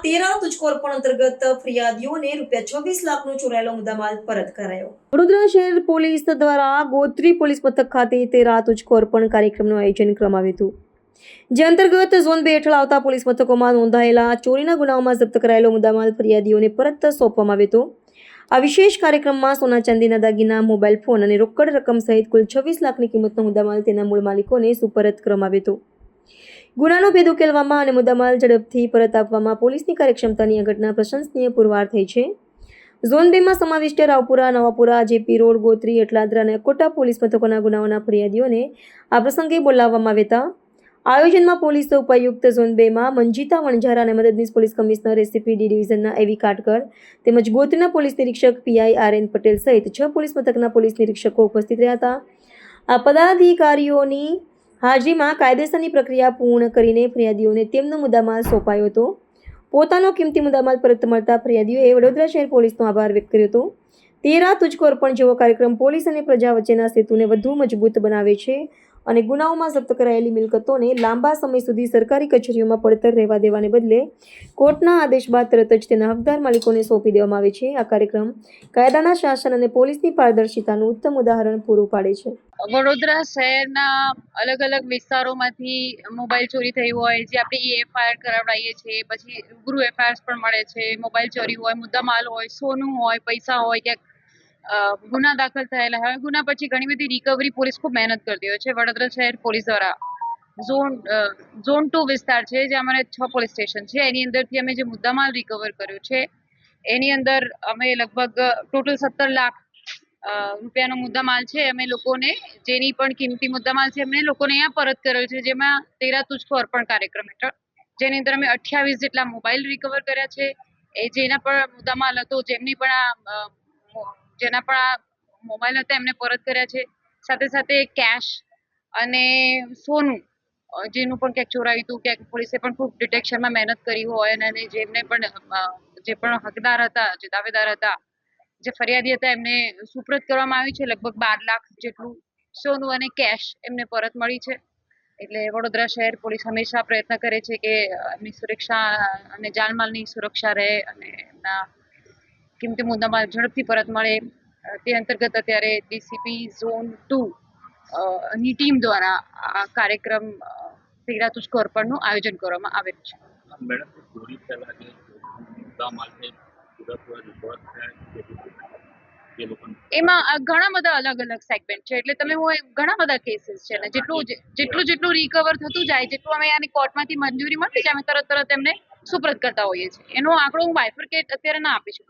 13 તુજકો અર્પણ અંતર્ગત ફરિયાદીઓને ₹26 લાખનો ચોરાયેલો મુદ્દામાલ પરત કરાયો. વડોદરા શહેર પોલીસ દ્વારા ગોત્રી પોલીસ મથક ખાતે 13 તુજકો અર્પણ કાર્યક્રમનું આયોજન કરવામાં આવ્યું હતું, જે અંતર્ગત ઝોન 2 હેઠળ આવતા પોલીસ મથકોમાં નોંધાયેલા ચોરીના ગુનાઓમાં જપ્ત કરાયેલો મુદ્દામાલ ફરિયાદીઓને પરત સોંપવામાં આવ્યો હતો. આ વિશેષ કાર્યક્રમમાં સોના ચાંદીના દાગીના, મોબાઈલ ફોન અને રોકડ રકમ સહિત કુલ 26 લાખની કિંમતનો મુદ્દામાલ તેના મૂળ માલિકોને સુપરત કરવામાં આવ્યો હતો. ગુનાનો ભેદ ઉકેલવામાં અને મુદ્દામાલ ઝડપથી પરત આપવામાં પોલીસની કાર્યક્ષમતાની આ ઘટના પ્રશંસનીય પુરવાર થઈ છે. ઝોન 2માં સમાવિષ્ટ રાવપુરા, નવાપુરા, જેપી રોડ, ગોત્રી, અટલાદરા અને કોટા પોલીસ મથકોના ગુનાઓના ફરિયાદીઓને આ પ્રસંગે બોલાવવામાં આવ્યા હતા. આયોજનમાં પોલીસ ઉપાયુક્ત ઝોન 2માં મંજીતા વણઝારા અને મદદનીશ પોલીસ કમિશનર એસીપી ડી ડિવિઝનના એવી કાટકર તેમજ ગોત્રીના પોલીસ નિરીક્ષક પીઆઈ આર.એન. પટેલ સહિત 6 પોલીસ મથકના પોલીસ નિરીક્ષકો ઉપસ્થિત રહ્યા હતા. આ પદાધિકારીઓની હાજરીમાં કાયદેસરની પ્રક્રિયા પૂર્ણ કરીને ફરિયાદીઓને તેમનો મુદ્દામાલ સોંપાયો હતો. પોતાનો કિંમતી મુદ્દામાલ પરત મળતા ફરિયાદીઓએ વડોદરા શહેર પોલીસનો આભાર વ્યક્ત કર્યો હતો. 13 તુજકો અર્પણ જેવો કાર્યક્રમ પોલીસ અને પ્રજા વચ્ચેના સેતુને વધુ મજબૂત બનાવે છે અને ગુનાઓમાં જપ્ત કરાયેલી મિલકતોને લાંબા સમય સુધી સરકારી કચેરીઓમાં પડતર રહેવા દેવાને બદલે કોર્ટના આદેશ બાદ તરત જ તેના હકદાર માલિકોને સોંપી દેવામાં આવે છે. આ કાર્યક્રમ કાયદાના શાસન અને પોલીસની પારદર્શિતાનું ઉત્તમ ઉદાહરણ પૂરું પાડે છે. વડોદરા શહેરના અલગ અલગ વિસ્તારોમાંથી મોબાઈલ ચોરી થઈ હોય, જે આપણે એફઆઈઆર કરાવડાવીએ છીએ, પછી રૂબરૂ એફઆઈઆર પણ મળે છે. મોબાઈલ ચોરી હોય, મુદ્દામાલ હોય, સોનું હોય, પૈસા હોય, ક્યાંક ગુના દાખલ થયેલા હોય, ગુના પછી ઘણી બધી રિકવરી પોલીસ ખૂબ મહેનત કરતી હોય છે. વડોદરા શહેર પોલીસ દ્વારા ઝોન 2 વિસ્તાર છે, જે અમારે 6 પોલીસ સ્ટેશન છે, એની અંદરથી અમે જે મુદ્દામાલ રિકવર કર્યો છે, એની અંદર અમે લગભગ ટોટલ 17 લાખ રૂપિયાનો મુદ્દામાલ છે. અમે લોકોને જેની પણ કિંમતી મુદ્દામાલ છે એમને લોકોને અહીંયા પરત કર્યો છે, જેમાં 13 તુજકો અર્પણ કાર્યક્રમ હેઠળ, જેની અંદર અમે 28 જેટલા મોબાઈલ રિકવર કર્યા છે. જેના પણ મુદ્દામાલ હતો, જેના પણ આ મોબાઈલ હતા એમને પરત કર્યા છે. સાથે સાથે કેશ અને સોનું જેનું પણ ક્યાંક ચોરાયું હતું, ક્યાંક પોલીસે પણ ખૂબ ડિટેક્શનમાં મહેનત કરી હોય અને જેમને પણ જે પણ હકદાર હતા, જે દાવેદાર હતા, જે ફરિયાદી હતા, એમને સુપ્રત કરવામાં આવ્યું છે. લગભગ 12 લાખ જેટલું સોનું અને કેશ એમને પરત મળી છે. એટલે વડોદરા શહેર પોલીસ હંમેશા પ્રયત્ન કરે છે કે એમની સુરક્ષા અને જાનમાલની સુરક્ષા રહે અને એમના કિંમતી મુદ્દામાલ ઝડપથી પરત મળે. તે અંતર્ગત અત્યારે ડીસીપી ઝોન 2 ની ટીમ દ્વારા આ કાર્યક્રમ 13 તુજકો અર્પણનું આયોજન કરવામાં આવેલું છે. મેડમ, ચોરી પહેલા જે મુદ્દામાલ છે એમાં ઘણા બધા અલગ અલગ સેગમેન્ટ છે. એટલે તમે ઘણા બધા કેસીસ છે ને જેટલું રિકવર થતું જાય, જેટલું અમે આની કોર્ટમાંથી મંજૂરી મળતી જાય, અમે તરત એમને સુપ્રત કરતા હોઈએ છીએ. એનો આંકડો હું બાયફર્કેટ અત્યારે ના આપી શકું.